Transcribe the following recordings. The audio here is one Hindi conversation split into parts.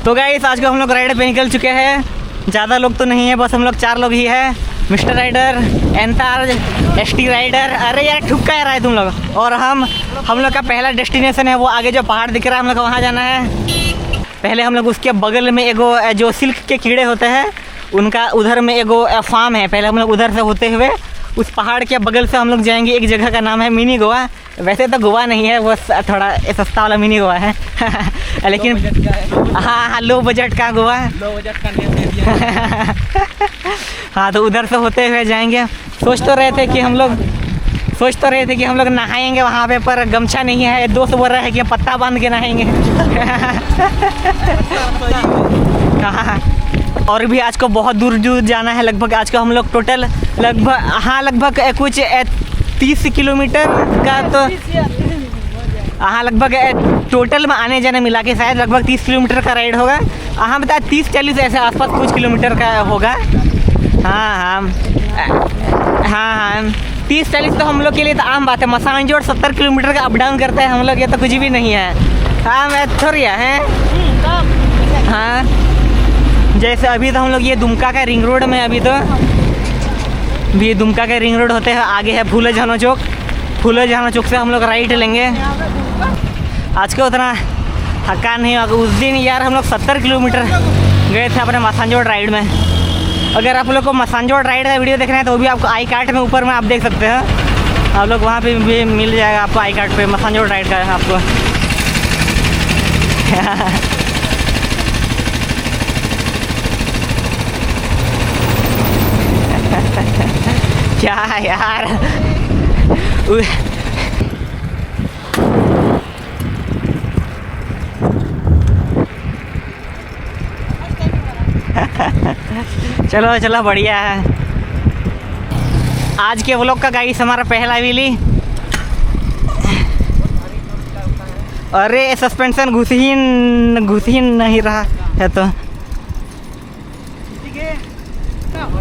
तो गाइस आज को हम लोग राइड पे निकल चुके हैं। ज़्यादा लोग तो नहीं है, बस हम लोग 4 लोग ही हैं। मिस्टर राइडर, एनतार, एसटी राइडर, अरे यार ठुक्का रहा है तुम लोग। और हम लोग का पहला डेस्टिनेशन है वो आगे जो पहाड़ दिख रहा है, हम लोग को वहाँ जाना है। पहले हम लोग उसके बगल में एगो जो सिल्क के कीड़े होते हैं उनका उधर में एगो फार्म है, पहले हम लोग उधर से होते हुए उस पहाड़ के बगल से हम लोग जाएंगे। एक जगह का नाम है मिनी गोवा। वैसे तो गोवा नहीं है, वो थोड़ा सस्ता वाला मिनी गोवा है लेकिन हाँ लो बजट का गोवा है। लो बजट का नेम दे दिया। हाँ तो उधर से होते हुए जाएंगे। सोच तो रहे थे कि हम लोग नहाएंगे वहाँ पे, पर गमछा नहीं है। दोस्त बोल रहा है कि पत्ता बांध के नहाएंगे। हाँ और भी आज को बहुत दूर जाना है। लगभग आज को हम लोग टोटल लगभग कुछ 30 किलोमीटर का, तो हाँ लगभग टोटल में आने जाने मिला के शायद लगभग 30 किलोमीटर का राइड होगा। हाँ बता 30-40 ऐसे आसपास कुछ किलोमीटर का होगा। हाँ 30-40 तो हम लोग के लिए तो आम बात है। मसांजोड़ 70 किलोमीटर का अप डाउन करते हैं हम लोग, ये तो कुछ भी नहीं है। हाँ मैं थोड़ी है। हाँ जैसे अभी तो हम लोग ये दुमका का रिंग रोड में, अभी तो ये दुमका का रिंग रोड होते हैं, आगे है फूले झानो चौक से हम लोग राइट लेंगे। आज का उतना थकान नहीं होगा। उस दिन यार हम लोग 70 किलोमीटर गए थे अपने मसांजोड़ राइड में। अगर आप लोग को मसांजोड़ राइड का वीडियो देखना है तो वो भी आपको आई कार्ड में ऊपर में आप देख सकते हैं। आप लोग वहाँ पे भी मिल जाएगा आपको आई कार्ड पे मसांजोड़ राइड का आपको। क्या यार चलो बढ़िया है। आज के व्लॉग का गाइस हमारा पहला व्हीली। अरे सस्पेंशन घुस ही नहीं रहा है तो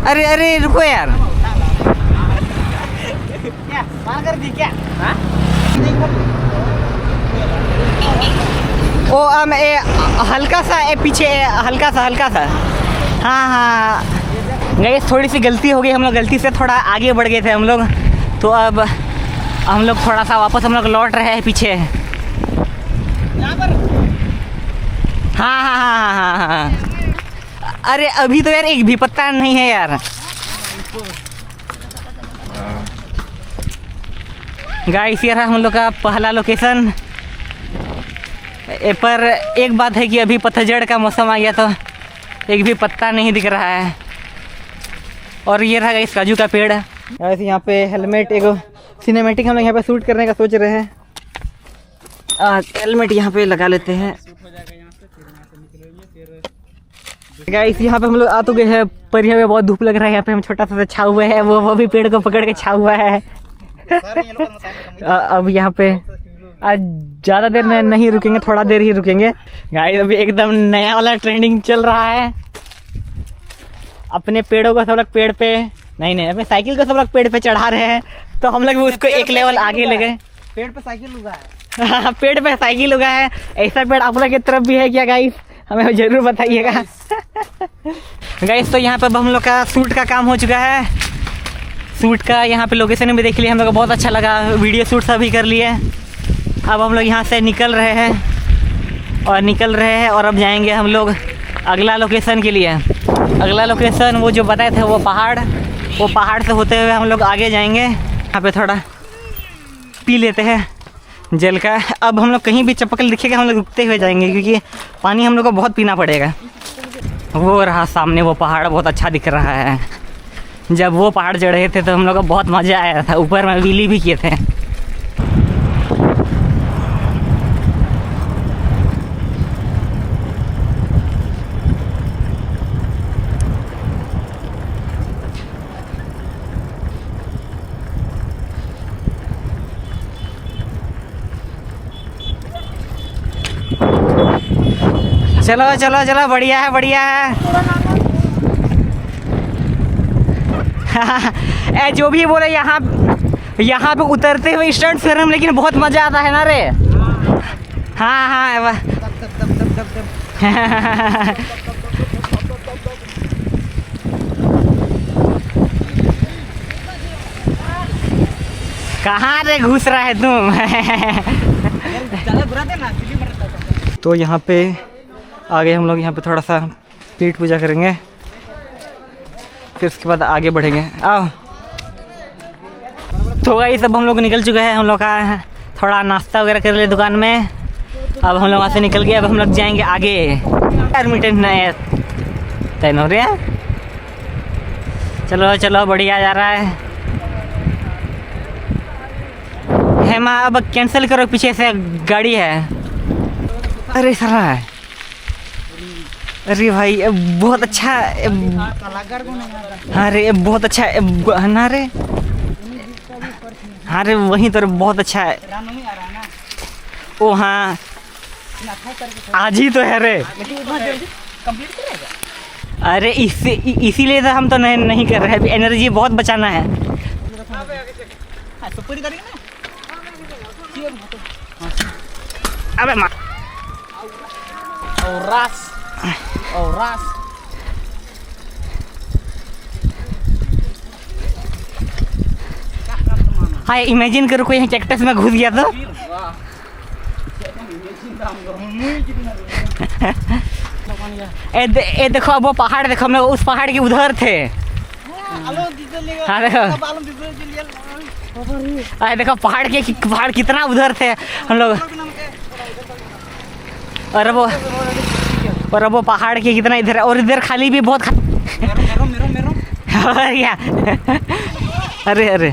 अरे रुको यार, क्या वहाँ कर दी क्या? हाँ? ओ हल्का सा पीछे हल्का सा। हाँ गाइस थोड़ी सी गलती हो गई। हम लोग गलती से थोड़ा आगे बढ़ गए थे हम लोग, तो अब हम लोग थोड़ा सा वापस हम लोग लौट रहे हैं पीछे। हाँ। अरे अभी तो यार एक भी पत्ता नहीं है यार। गाइस ये रहा हम लोग का पहला लोकेशन। पर एक बात है कि अभी पतझड़ का मौसम आ गया तो एक भी पत्ता नहीं दिख रहा है। और ये रहा गाइस काजू का पेड़। ऐसे यहाँ पे हेलमेट एगो सिनेमैटिक हम लोग यहाँ पे शूट करने का सोच रहे हैं। हेलमेट यहाँ पे लगा लेते हैं। गाइस यहाँ पे हम लोग आ तो गए हैं, पर यहाँ पे बहुत धूप लग रहा है। यहाँ पे हम छोटा सा छा हुआ है, वो भी पेड़ को पकड़ के छा हुआ है। अब यहाँ पे आज ज़्यादा देर में नहीं रुकेंगे, थोड़ा देर ही रुकेंगे। गाइस अभी एकदम नया वाला ट्रेंडिंग चल रहा है। अपने पेड़ों को सब लोग पेड़ पे नहीं अपने साइकिल को सब लोग पेड़ पे चढ़ा रहे हैं, तो हम लोग भी उसको एक लेवल आगे ले गए। पेड़ पे साइकिल उगा है। हाँ पेड़ पे साइकिल उगा है। ऐसा पेड़ आप लोग की तरफ भी है क्या गाइस? हमें जरूर बताइएगा। गाइस तो यहाँ पे हम लोग का शूट का काम हो चुका है। शूट का यहाँ पे लोकेशन भी देख लिया हम लोग को, बहुत अच्छा लगा। वीडियो शूट सभी कर लिए। अब हम लोग यहाँ से निकल रहे हैं और अब जाएंगे हम लोग अगला लोकेशन के लिए। अगला लोकेशन वो जो बताए थे वो पहाड़ से होते हुए हम लोग आगे जाएंगे। यहाँ पे थोड़ा पी लेते हैं जल का। अब हम लोग कहीं भी चप्पल दिखेगा हम लोग रुकते हुए जाएंगे, क्योंकि पानी हम लोग को बहुत पीना पड़ेगा। वो रहा सामने वो पहाड़ बहुत अच्छा दिख रहा है। जब वो पहाड़ चढ़े थे तो हम लोग को बहुत मज़ा आया था। ऊपर में व्हीली भी किए थे। चलो बढ़िया है। जो भी बोले यहाँ पे उतरते हुए स्टंट कर रहे हैं, लेकिन बहुत मज़ा आता है ना रे। हाँ कहाँ रे घुस रहा है तुम? ज़्यादा बुरा थे ना, बिल्ली मरता था। तो यहाँ पे आगे हम लोग यहाँ पे थोड़ा सा पीठ पूजा करेंगे, फिर उसके बाद आगे बढ़ेंगे। आओ। तो ये सब हम लोग निकल चुके हैं, हम लोग का थोड़ा नाश्ता वगैरह कर लिए दुकान में। अब हम लोग वहाँ से निकल गए, अब हम लोग जाएंगे आगे। एडमिटेंट तैन हो रहा है। चलो चलो, बढ़िया जा रहा है। हेमा अब कैंसिल करो, पीछे से गाड़ी है। अरे साला है। अरे भाई बहुत अच्छा। हाँ रे बहुत अच्छा है ना रे। हाँ रे वहीं तो बहुत अच्छा है। ओ हाँ आज ही तो है रे। अरे इसीलिए तो हम तो नहीं कर रहे हैं, एनर्जी बहुत बचाना है। अबे माँ और रास हाँ इमेजिन करो कोई कैक्टस में घुस गया तो। ए देखो अब वो पहाड़ देखो, हम लोग उस पहाड़ के उधर थे। हाँ देखो, अरे देखो पहाड़ कितना उधर थे हम लोग। और वो पहाड़ के कितना इधर है, और इधर खाली भी बहुत क्या। अरे अरे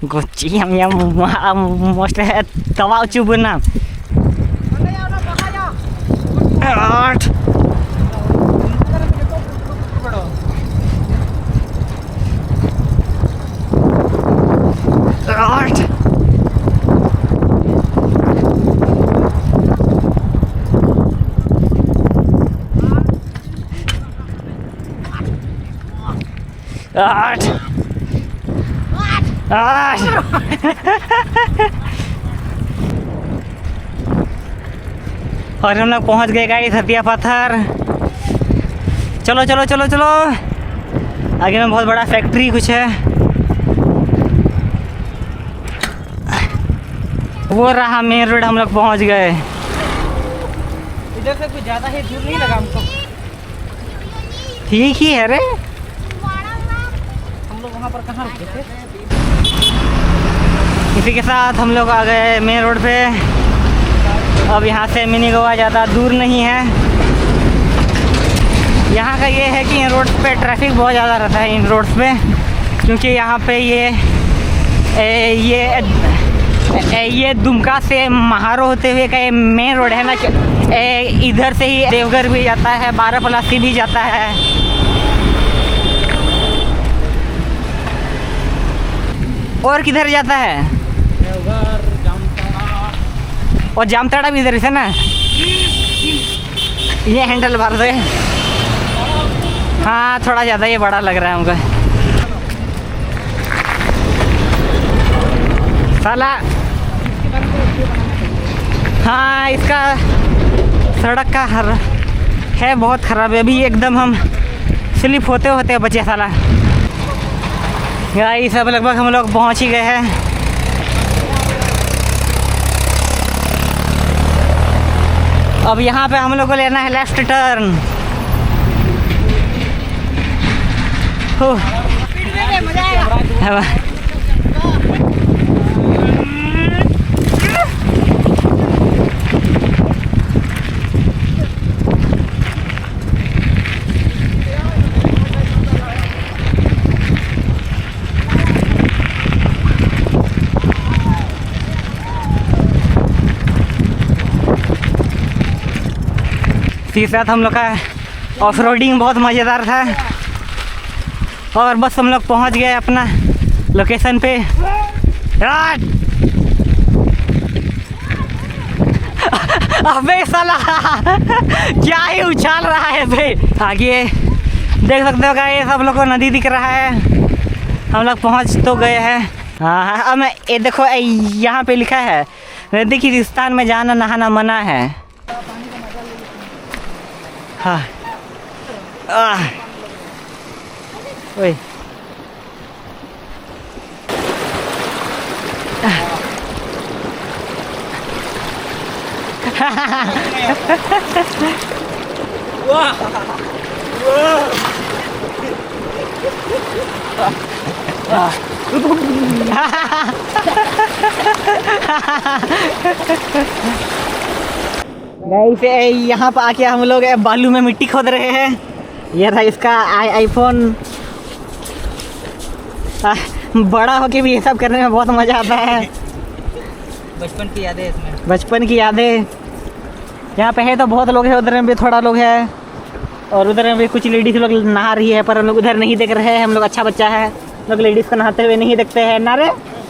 गोची हम यहाँ मोस्ट है तवा चुबना। आठ आठ आठ और हम लोग पहुंच गए गाइस हथिया पत्थर। चलो चलो चलो चलो, आगे में बहुत बड़ा फैक्ट्री कुछ है। वो रहा मेन रोड, हम लोग पहुंच गए। इधर से कुछ ज़्यादा ही दूर नहीं लगा हमको। ठीक ही है रे। हम लोग वहाँ पर कहाँ रुके थे? इसी के साथ हम लोग आ गए मेन रोड पे। अब यहाँ से मिनी गोवा ज़्यादा दूर नहीं है। यहाँ का ये है कि इन रोड्स पे ट्रैफिक बहुत ज़्यादा रहता है इन रोड्स पे, क्योंकि यहाँ पे ये दुमका से महारो होते हुए का ये मेन रोड है ना। इधर से ही देवघर भी जाता है, बारापलासी भी जाता है। और किधर जाता है? और जामताड़ा भी इधर से ना। ये हैंडल भर दे। हाँ थोड़ा ज़्यादा ये बड़ा लग रहा है हमको। साला हाँ इसका सड़क का है बहुत ख़राब है। अभी एकदम हम स्लिप होते होते बचे साला। गाइस सब लगभग हम लोग पहुँच ही गए हैं। अब यहाँ पे हम लोग को लेना है लेफ्ट टर्न। मजा आएगा। साथ हम लोग का ऑफ रोडिंग बहुत मज़ेदार था। और बस हम लोग पहुंच गए अपना लोकेशन पे। अबे साला क्या ही उछाल रहा है बे। आगे देख सकते हो ये सब लोग को नदी दिख रहा है। हम लोग पहुंच तो गए हैं। हाँ अब ये देखो यहाँ पे लिखा है नदी के स्थान में जाना नहाना मना है। हाँ ओए गाइस यहाँ पर आके हम लोग बालू में मिट्टी खोद रहे हैं। ये था इसका आईफोन। बड़ा होके भी ये सब करने में बहुत मज़ा आता है। बचपन की यादें इसमें, बचपन की यादें। यहाँ पे है तो बहुत लोग हैं, उधर में भी थोड़ा लोग है और उधर में भी कुछ लेडीज़ लोग नहा रही है, पर हम लोग उधर नहीं देख रहे हैं। हम लोग अच्छा बच्चा है, लोग लेडीज़ को नहाते हुए नहीं देखते हैं ना रे।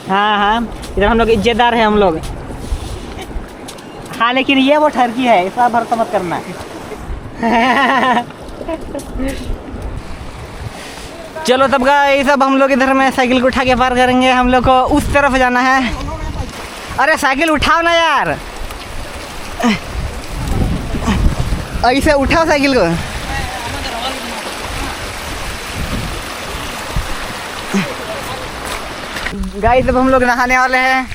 हाँ हाँ, इधर हम लोग इज्जतदार हैं हम लोग। हाँ लेकिन ये वो ठरकी है, इसका भरोसा मत करना। चलो तब का ये सब हम लोग इधर में साइकिल को उठा के पार करेंगे। हम लोग को उस तरफ जाना है। अरे साइकिल उठाओ ना यार, ऐसे उठाओ साइकिल को। गाइस अब हम लोग नहाने वाले हैं।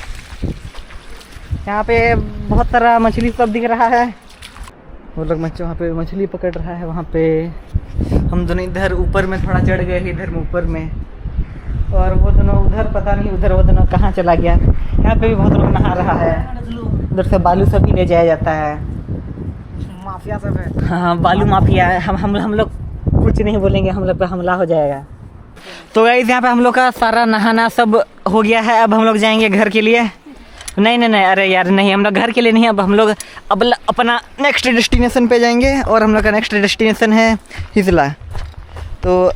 यहाँ पे बहुत सारा मछली सब दिख रहा है। वो लोग वहाँ पे मछली पकड़ रहा है। वहाँ पे हम दोनों इधर ऊपर में थोड़ा चढ़ गए, इधर में ऊपर में, और वो दोनों उधर पता नहीं उधर वो दोनों कहाँ चला गया। यहाँ पे भी बहुत लोग नहा रहा है। उधर से बालू सब भी ले जाया जाता है। माफिया सब है। हाँ बालू माफिया है। हम लोग कुछ नहीं बोलेंगे, हम लोग पे हमला हो जाएगा। तो गाइस यहाँ पे हम लोग का सारा नहाना सब हो गया है। अब हम लोग जाएंगे घर के लिए। नहीं, अरे यार नहीं, हम लोग घर के लिए नहीं, अब हम लोग अब अपना नेक्स्ट डेस्टिनेशन पे जाएंगे। और हम लोग का नेक्स्ट डेस्टिनेशन है हिजला। तो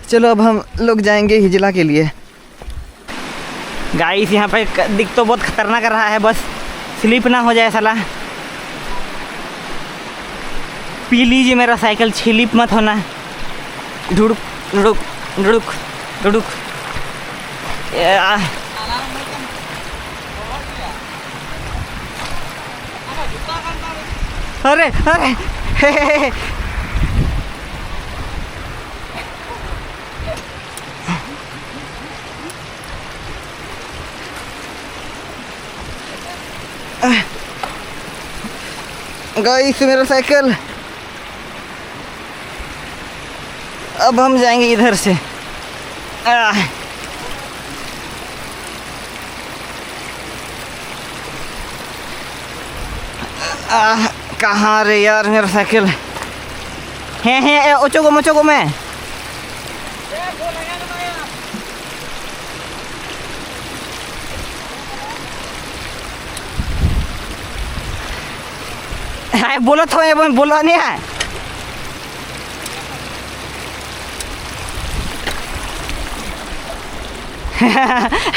चलो अब हम लोग जाएंगे हिजला के लिए। गाइस यहाँ पे दिख तो बहुत खतरनाक रहा है, बस स्लिप ना हो जाए साला। पी लीजिए मेरा साइकिल, स्लिप मत होना। ढुड़ुक ढुड़ुक ढुड़ुक ढुड़ुक। अरे अरे हे। गाइस मेरा साइकिल। अब हम जाएंगे इधर से। कहाँ रे यार मेरा साइकिल है ओचो को मैं। बोलो तो बोला नहीं है।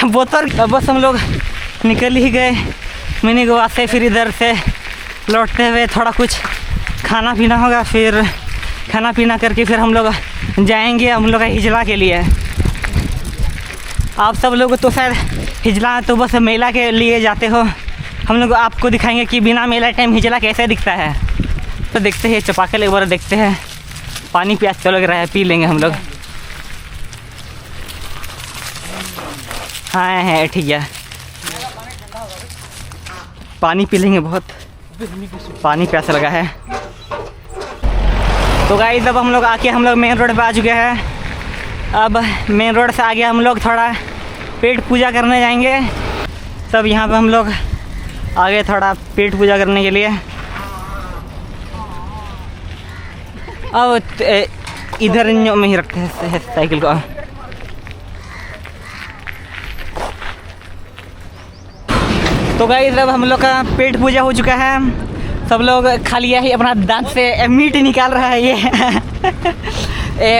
बोतल बस हम लोग निकल ही गए मिनी गोवा से। फिर इधर से लौटते हुए थोड़ा कुछ खाना पीना होगा, फिर खाना पीना करके फिर हम लोग जाएंगे हम लोग हिजला के लिए। आप सब लोग तो शायद हिजला तो बस मेला के लिए जाते हो। हम लोग आपको दिखाएंगे कि बिना मेला टाइम हिजला कैसे दिखता है। तो देखते हैं, चपाकल एक बार देखते हैं। पानी प्यास तो लग रहा है, पी लेंगे हम लोग। हाँ है ठीक है, पानी पी लेंगे, बहुत पानी प्यास लगा है। तो गाइस अब हम लोग आके हम लोग मेन रोड पे आ चुके हैं। अब मेन रोड से आगे हम लोग थोड़ा पेट पूजा करने जाएंगे। तब यहाँ पे हम लोग आगे थोड़ा पेट पूजा करने के लिए। अब इधर में ही रखते हैं साइकिल को। तो गाइस अब हम लोग का पेट पूजा हो चुका है। सब लोग खा लिया है, अपना दांत से मीट निकाल रहा है ये।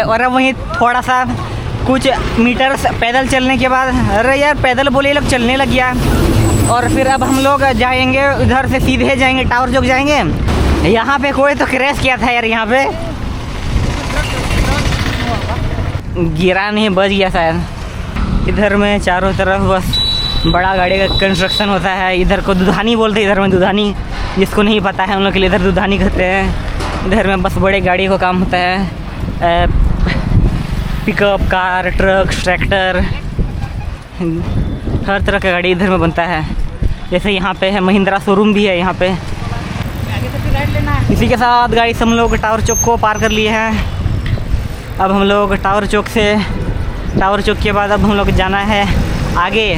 और अब वहीं थोड़ा सा कुछ मीटर पैदल चलने के बाद, अरे यार पैदल बोले लोग चलने लग गया। और फिर अब हम लोग जाएंगे उधर से सीधे जाएंगे टावर चौक जाएंगे। यहाँ पे कोई तो क्रैश किया था यार, यहाँ पे गिरा नहीं, बच गया शायद। इधर में चारों तरफ बस बड़ा गाड़ी का कंस्ट्रक्शन होता है। इधर को दुधानी बोलते हैं, इधर में दुधानी, जिसको नहीं पता है उन लोग के लिए इधर दुधानी कहते हैं। इधर में बस बड़े गाड़ी का काम होता है, पिकअप, कार, ट्रक, ट्रैक्टर, हर तरह का गाड़ी इधर में बनता है। जैसे यहाँ पे है महिंद्रा शोरूम भी है यहाँ पे। इसी के साथ गाड़ी से हम लोग टावर चौक को पार कर लिए हैं। अब हम लोग टावर चौक के बाद अब हम लोग जाना है आगे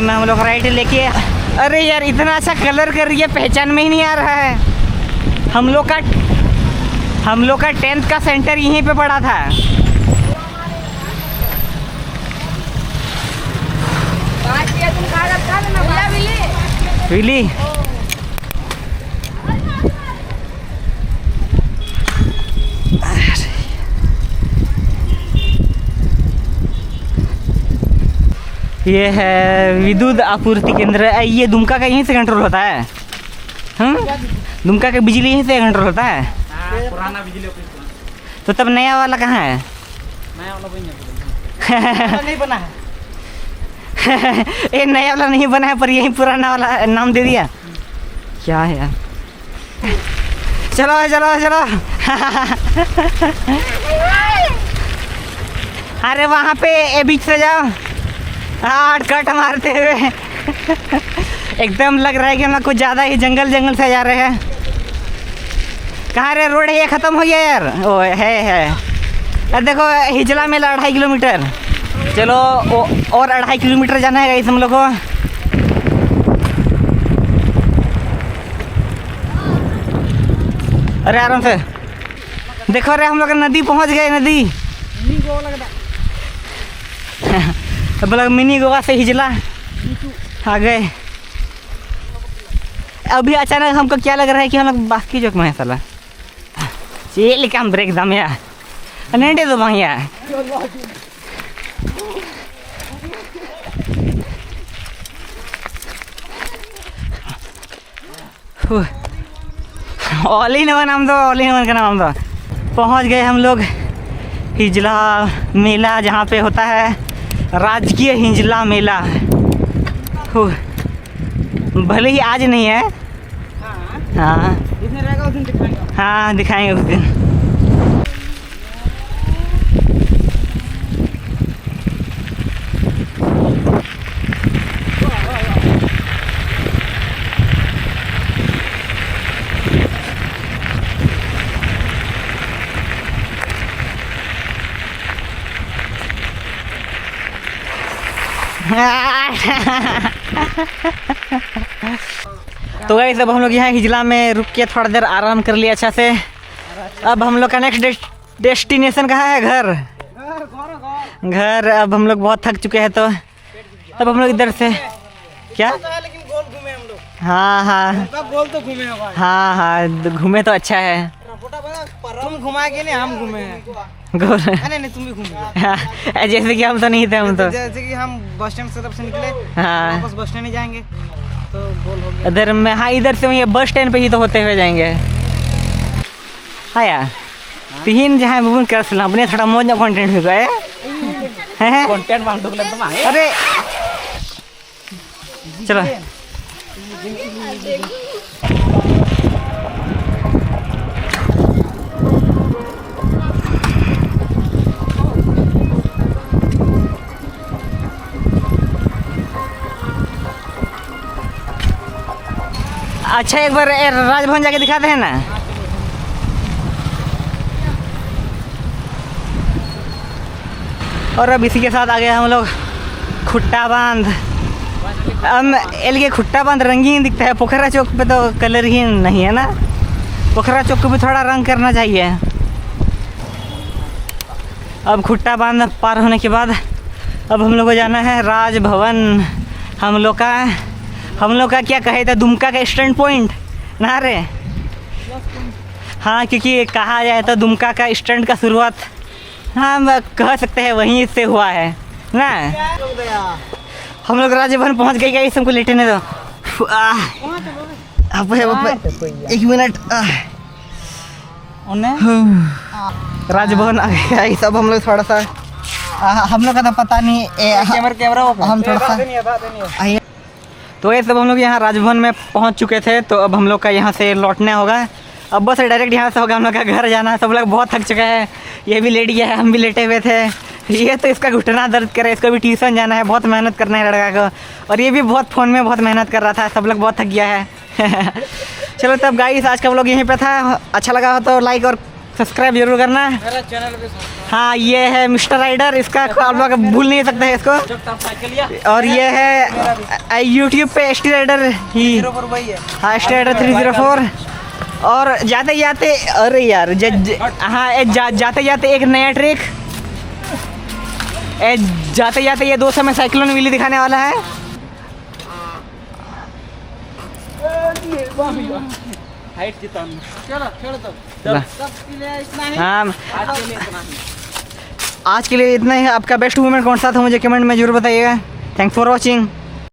में हम लोग राइट लेके। अरे यार इतना अच्छा कलर कर रही है, पहचान में ही नहीं आ रहा है। हम लोग का 10th का सेंटर यहीं पे पड़ा था। विली ये है विद्युत आपूर्ति केंद्र। ये दुमका का यहीं से कंट्रोल होता है। दुमका का बिजली यहीं से कंट्रोल होता है। पुराना बिजली ऑफिस तो तब नया वाला कहाँ है? नया वाला नहीं बना है। ये नया वाला नहीं बना है पर यही पुराना वाला नाम दे दिया। क्या है यार? चलो चलो चलो। अरे वहाँ पे बीच से जाओ। हाँ कट मारते हुए एकदम लग रहा है कि हम कुछ ज़्यादा ही जंगल से जा रहे हैं। कहाँ रे रोड है ये ख़त्म हो गया यार। ओ है। अब देखो हिजला मेला 2.5 किलोमीटर। चलो और 2.5 किलोमीटर जाना है इस हम लोग को। अरे आराम से देखो। अरे हम लोग नदी पहुंच गए। नदी मिनी गोवा लग रहा मतलब मिनी गोवा से हिजला आ गए। अभी अचानक हमको क्या लग रहा है कि हम लोग बाकी चौक में है साला। चल काम ब्रेक दाम यार नहीं दे दो भैया। ऑल इन वन का नाम दो। पहुंच गए हम लोग हिजला मेला जहाँ पे होता है राजकीय हिजला मेला। भले ही आज नहीं है। हाँ जिस दिन रहेगा उस दिन दिखाएंगे। हाँ दिखाएंगे उस दिन। तो गाइस अब हम लोग यहाँ हिजला में रुक के थोड़ा देर आराम कर लिया अच्छा से। अब हम लोग का नेक्स्ट डेस्टिनेशन कहाँ है? घर। अब हम लोग बहुत थक चुके हैं तो अब हम लोग इधर से क्या लेकिन गोल घूमे हम लोग। हाँ गोल तो घूमे हैं भाई। हाँ घूमे तो अच्छा है। तुम घुमा के नहीं हम घूमे हैं। गोल नहीं तुम भी घूमे। जैसे कि हम तो नहीं थे। हम तो जैसे कि हम बस स्टैंड से तरफ से निकले। हाँ वापस बस स्टैंड ही जाएंगे तो गोल हो गया। इधर में। हाँ इधर से वही बस स्टैंड पे ही तो होते हुए जाएंगे। हाँ यार तीन जहाँ बुबन कर अपने थोड़ा मौज कंटेंट हो गए हैं। कंटेंट मांग दो तुम आए। अरे चलो अच्छा एक बार राजभवन जाके दिखाते हैं ना। और अब इसी के साथ आ गए हम लोग खुट्टा बांध। एल के खुट्टा बांध रंगीन दिखता है। पोखरा चौक पे तो कलर ही नहीं है ना। पोखरा चौक को भी थोड़ा रंग करना चाहिए। अब खुट्टा बांध पार होने के बाद अब हम लोग को जाना है राजभवन। हम लोग का क्या कहे था दुमका का स्टैंड पॉइंट ना रे। हाँ क्योंकि कहा जाए तो दुमका का स्टैंड का शुरुआत हाँ कह सकते हैं वहीं से हुआ है ना। हम लोग राजभवन पहुंच गए। क्या हमको लेटे नहीं दो। एक मिनट। राजभवन आ गया। ये सब हम लोग थोड़ा सा हम लोग का तो पता नहीं। कैमरा हम थोड़ा सा तो ये सब हम लोग यहाँ राजभवन में पहुँच चुके थे। तो अब हम लोग का यहाँ से लौटना होगा अब बस डायरेक्ट यहाँ से होगा हम लोग का घर जाना है। सब लोग बहुत थक चुका है, ये भी लेट गया है, हम भी लेटे हुए थे। ये तो इसका घुटना दर्द करे, इसको भी ट्यूशन जाना है, बहुत मेहनत करना है लड़का को। और ये भी बहुत फ़ोन में बहुत मेहनत कर रहा था, सब लोग बहुत थक गया है। चलो तब गाइस आज का व्लॉग यहीं पे था। अच्छा लगा हो तो लाइक और सब्सक्राइब जरूर करना। मेरा चैनल पे हाँ ये है मिस्टर राइडर, इसका आप लोग भूल नहीं सकते हैं इसको। साइकिल और ये है यूट्यूब पे ST राइडर ही, वही है। हाँ ST राइडर 304। और जाते जाते अरे यार हाँ जाते जाते एक नया ट्रिक, जाते जाते ये 200 में साइक्लोन व्हीली दिखाने वाला है। हाइट जितानी। चलो छोड़ दो। सबके लिए इतना ही। हाँ आज के लिए इतना ही। आज के लिए इतना ही। आपका बेस्ट मोमेंट कौन सा था मुझे कमेंट में जरूर बताइएगा। Thanks for watching.